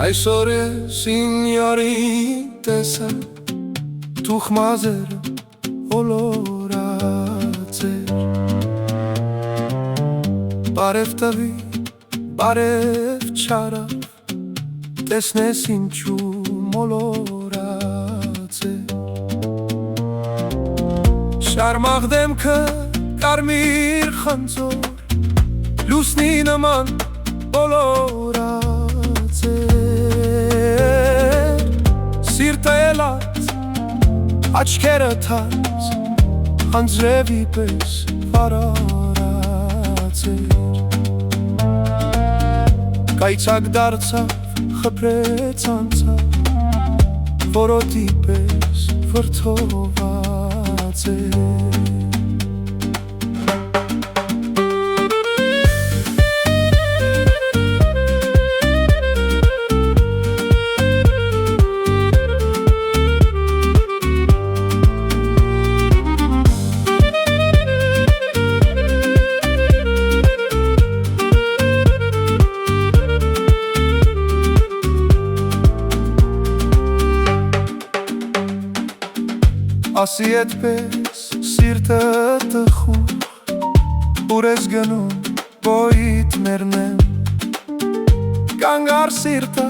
Այսօր ես ինյարի տեսա Թուխ մազերը ոլորացեր Բարև տվի, բարև չարավ Տեսնես ինչու մոլորացեր Շարմաղ դեմքը կարմիր խնձոր Լուսնի նման ոլորացեր Սիրտը ելած, աչքերը թած Անձրևի պես վարարացեր Կայցակ դարձավ, խպրեց անցավ Որոտի պես վրդովացեր Ասի էդպես սիրտը տխուր Ուր ես գնում բոյիտ մերնեմ Կանգար սիրտը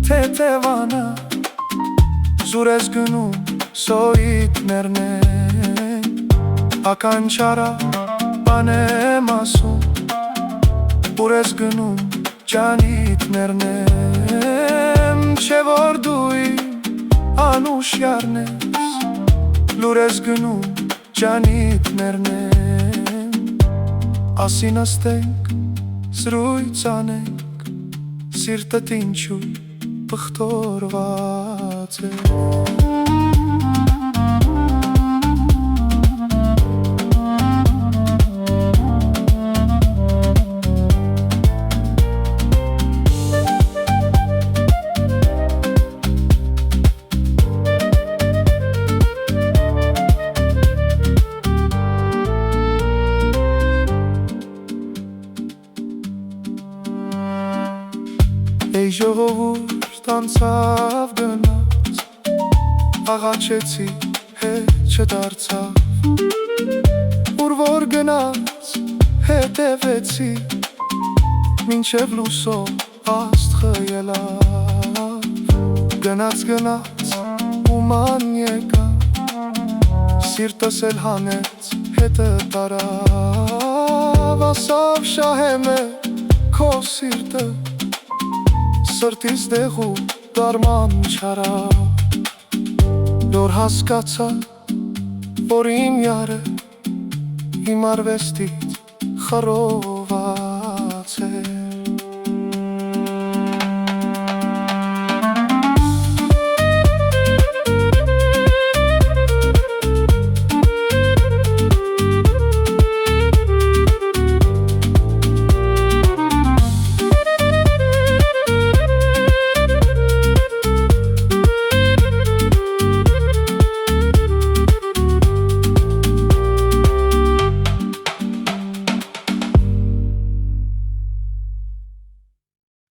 թեթևանա Զուր ես գնում սոյիտ մերնեմ Ականչարա բանեմ ասում Ուր ես գնում ճանիտ մերնեմ Չէ որ դու իմ անուշ յարնես Լուր ես գնում ճանիտ մերնեմ Ասի նստենք, զրույց անենք Սիրտդ ինչու պղտորված է Էй ժողովուրդ անցավ գնաց Աղաչեցի հետ չդարձավ Ուր որ գնաց հետևեցի Մինչև լուսով աստղը ելավ Գնաց ու ման եկավ Սիրտս էլ հանեց հետը տարավ Ասավ շահեմ է քո սիրտը Սրտիս դեղու դարման չարավ Նոր հասկացա, որ իմ յարը Իմ արվեստից խռոված